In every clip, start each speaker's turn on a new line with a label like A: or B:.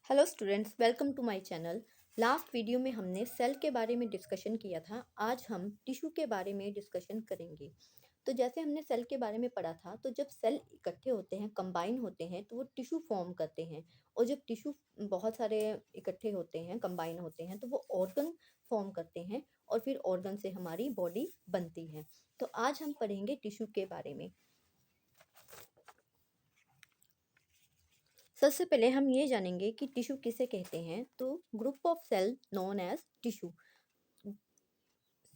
A: Hello students, welcome to my channel. Last video में हमने cell के बारे में डिस्कशन किया था। आज हम टिश्यू के बारे में डिस्कशन करेंगे। तो जैसे हमने सेल के बारे में पढ़ा था, तो जब सेल इकट्ठे होते हैं, कंबाइन होते हैं, तो वो टिश्यू फॉर्म करते हैं। और जब टिश्यू बहुत सारे इकट्ठे होते हैं, कंबाइन होते हैं, तो वो ऑर्गन फॉर्म करते हैं और फिर ऑर्गन से हमारी बॉडी बनती है। तो आज हम पढ़ेंगे टिश्यू के बारे में। सबसे पहले हम ये जानेंगे कि टिश्यू किसे कहते हैं। तो group of cell known as tissue,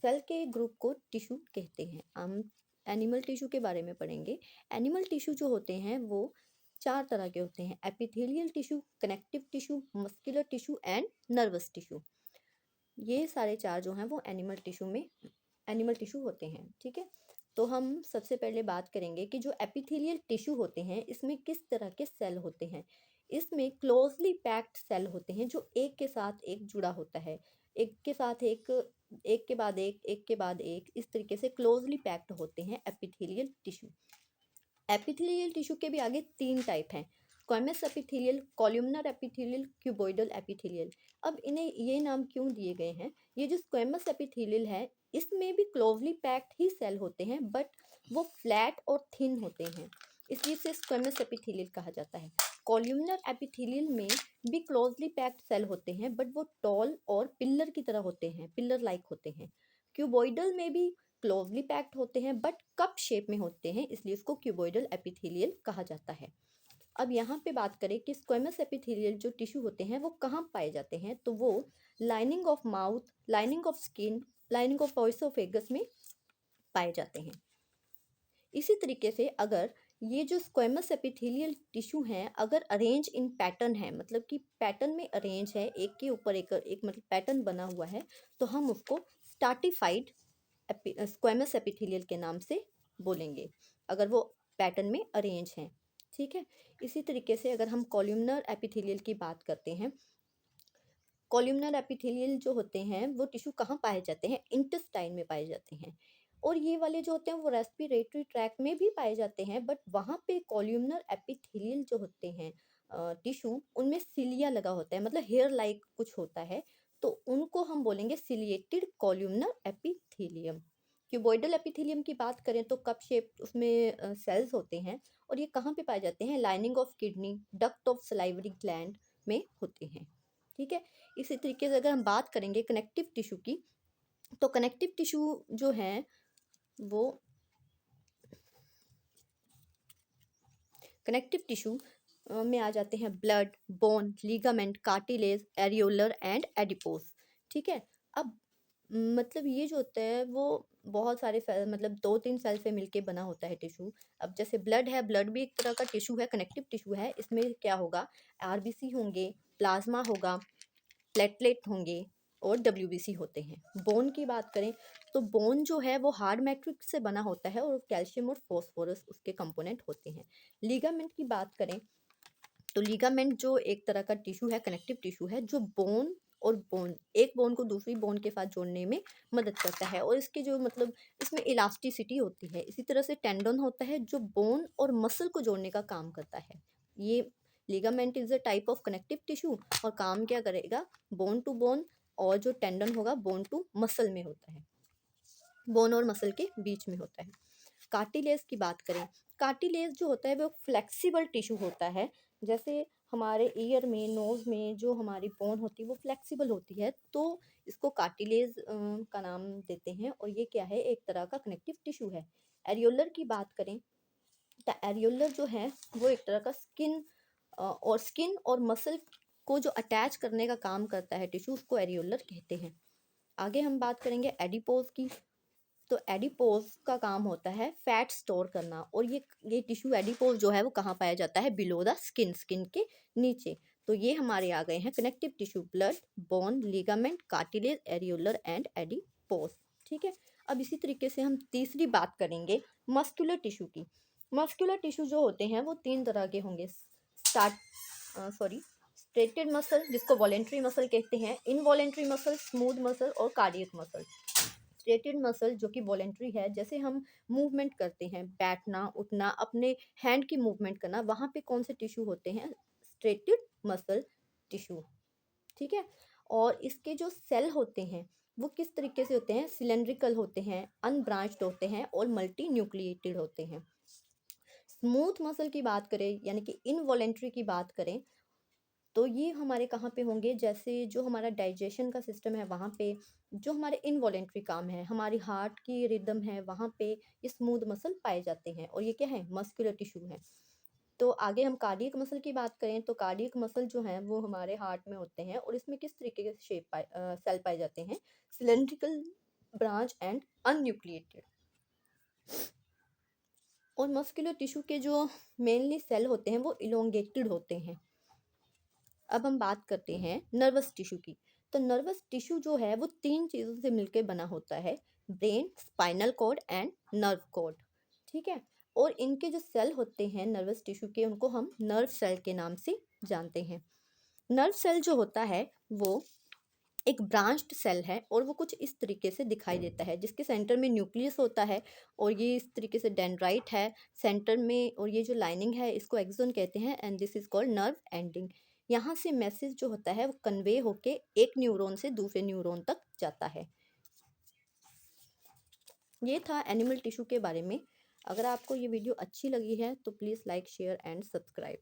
A: cell के ग्रुप को टिश्यू कहते हैं। हम एनिमल टिश्यू के बारे में पढ़ेंगे। एनिमल टिश्यू जो होते हैं वो चार तरह के होते हैं: epithelial tissue, connective tissue, muscular tissue and nervous tissue. ये सारे चार जो हैं वो एनिमल टिश्यू होते हैं। ठीक है, तो हम सबसे पहले बात करेंगे कि जो एपिथेलियल टिश्यू होते हैं इसमें किस तरह के सेल होते हैं। इसमें क्लोजली पैक्ड सेल होते हैं जो एक के साथ एक जुड़ा होता है, एक के साथ एक के बाद एक के बाद एक, इस तरीके से क्लोजली पैक्ड होते हैं एपिथेलियल टिश्यू। एपिथेलियल टिश्यू के भी आगे तीन टाइप हैं: squamous epithelial, columnar epithelial, cuboidal epithelial. अब इन्हें ये नाम क्यों दिए गए हैं? ये जो स्क्वैमस एपिथेलियल है इसमें भी क्लोजली पैक्ड ही सेल होते हैं, बट वो फ्लैट और थिन होते हैं, इसलिए इसे स्क्वैमस एपिथेलियल कहा जाता है। कॉलमनर एपिथेलियल में भी क्लोजली पैक्ड सेल होते हैं, बट वो टॉल और पिल्लर की तरह होते हैं, पिल्लर लाइक होते हैं। क्यूबॉइडल में भी क्लोजली पैक्ड होते हैं बट कप शेप में होते हैं, इसलिए उसको क्यूबॉइडल एपिथेलियल कहा जाता है। अब यहाँ पे बात करें कि स्क्वैमस एपिथेलियल जो टिश्यू होते हैं वो कहाँ पाए जाते हैं, तो वो lining of mouth, lining of skin, lining of oesophagus में पाए जाते हैं। इसी तरीके से अगर ये जो स्क्वैमस एपिथेलियल टिश्यू हैं अगर अरेंज इन पैटर्न है, मतलब कि पैटर्न में अरेंज है, एक के ऊपर एक मतलब पैटर्न बना हुआ है, तो हम उसको स्ट्रैटिफाइड स्क्वैमस एपिथेलियल के नाम से बोलेंगे, अगर वो पैटर्न में अरेंज हैं। ठीक है, इसी तरीके से अगर हम कॉलमनर एपिथेलियल की बात करते हैं, कॉलमनर एपिथेलियल जो होते हैं वो टिश्यू कहाँ पाए जाते हैं? इंटेस्टाइन में पाए जाते हैं। और ये वाले जो होते हैं वो रेस्पिरेटरी ट्रैक में भी पाए जाते हैं, बट वहाँ पे कॉलमनर एपिथेलियल जो होते हैं टिश्यू, उनमें सिलिया लगा होता है, मतलब हेयर लाइक कुछ होता है, तो उनको हम बोलेंगे ciliated columnar epithelium. Cuboidal epithelium की बात करें तो कप शेप उसमें सेल्स होते हैं, और ये कहाँ पे पाए जाते हैं? Lining of kidney, duct of salivary gland में होते हैं। ठीक है, इसी तरीके से अगर हम बात करेंगे कनेक्टिव टिश्यू की, तो कनेक्टिव टिश्यू जो है वो कनेक्टिव टिश्यू में आ जाते हैं blood, bone, ligament, cartilage, areolar and adipose. ठीक है, अब मतलब ये जो होता है वो बहुत सारे सेल, मतलब दो तीन सेल से मिलके बना होता है टिश्यू। अब जैसे ब्लड है, ब्लड भी एक तरह का टिश्यू है, कनेक्टिव टिश्यू है। इसमें क्या होगा? आरबीसी होंगे, प्लाज्मा होगा, प्लेटलेट होंगे और डब्ल्यूबीसी होते हैं। बोन की बात करें तो बोन जो है वो हार्ड मैट्रिक्स से बना होता है और कैल्शियम और फॉस्फोरस उसके कंपोनेंट होते हैं। लिगामेंट की बात करें तो लिगामेंट जो एक तरह का टिश्यू है, कनेक्टिव टिश्यू है, जो बोन और बोन, एक बोन को दूसरी बोन के साथ जोड़ने में मदद करता है, और इसके जो मतलब इसमें इलास्टिसिटी होती है। इसी तरह से टेंडन होता है जो बोन और मसल को जोड़ने का काम करता है। ये ligament is a type of connective tissue, और काम क्या करेगा? बोन टू बोन, और जो टेंडन होगा बोन टू मसल में होता है, बोन और मसल के बीच में होता है। कार्टिलेज की बात करें, कार्टिलेज जो होता है वो फ्लेक्सिबल टिश्यू होता है। जैसे हमारे ईयर में, नोज में जो हमारी बोन होती है वो फ्लेक्सिबल होती है, तो इसको कार्टिलेज का नाम देते हैं, और ये क्या है? एक तरह का कनेक्टिव टिश्यू है। एरियोलर की बात करें तो एरियोलर जो है वो एक तरह का स्किन और मसल को जो अटैच करने का काम करता है टिश्यू, उसको एरियोलर कहते हैं। आगे हम बात करेंगे एडिपोज की, तो एडिपोज का काम होता है फैट स्टोर करना, और ये टिश्यू एडिपोज जो है वो कहाँ पाया जाता है? बिलो द स्किन, स्किन के नीचे। तो ये हमारे आ गए हैं connective tissue: blood, bone, ligament, cartilage, areolar and adipose. ठीक है, अब इसी तरीके से हम तीसरी बात करेंगे मस्कुलर टिश्यू की। मस्कुलर टिश्यू जो होते हैं वो तीन तरह के होंगे: स्ट्रेटेड मसल जिसको वॉलेंट्री मसल कहते हैं, इनवॉलेंट्री मसल, स्मूथ मसल और कार्डियक मसल। स्ट्रेटेड मसल जो कि वॉलेंट्री है, जैसे हम मूवमेंट करते हैं, बैठना, उठना, अपने हैंड की मूवमेंट करना, वहाँ पे कौन से टिश्यू होते हैं? स्ट्रेटेड मसल टिश्यू, ठीक है। और इसके जो सेल होते हैं वो किस तरीके से होते हैं, सिलेंड्रिकल होते हैं, अनब्रांच्ड होते हैं और मल्टी न्यूक्लिएटेड होते हैं। स्मूथ मसल की बात करें यानी कि इनवॉलेंट्री की बात करें तो ये हमारे कहाँ पे होंगे, जैसे जो हमारा डाइजेशन का सिस्टम है वहाँ पे, जो हमारे इनवॉलेंट्री काम है, हमारी हार्ट की रिदम है, वहाँ पे ये स्मूथ मसल पाए जाते हैं और ये क्या है, मस्कुलर टिश्यू है। तो आगे हम कार्डियक मसल की बात करें तो कार्डियक मसल जो हैं वो हमारे हार्ट में होते हैं और इसमें किस तरीके के सेल पाए जाते हैं, सिलेंड्रिकल, ब्रांच एंड अनन्यूक्लिएटेड। और मस्कुलर टिश्यू के जो मेनली सेल होते हैं वो इलोंगेटेड होते हैं। अब हम बात करते हैं नर्वस टिश्यू की। तो नर्वस टिश्यू जो है वो तीन चीज़ों से मिलकर बना होता है, brain, spinal cord and nerve cord, ठीक है। और इनके जो सेल होते हैं नर्वस टिश्यू के, उनको हम नर्व सेल के नाम से जानते हैं। नर्व सेल जो होता है वो एक ब्रांच्ड सेल है और वो कुछ इस तरीके से दिखाई देता है, जिसके सेंटर में न्यूक्लियस होता है और ये इस तरीके से डेंड्राइट है सेंटर में, और ये जो लाइनिंग है इसको एक्सोन कहते हैं and this is called nerve ending. यहाँ से मैसेज जो होता है वो कन्वे होके एक न्यूरॉन से दूसरे न्यूरॉन तक जाता है। ये था एनिमल टिश्यू के बारे में। अगर आपको ये वीडियो अच्छी लगी है तो please like, share and subscribe.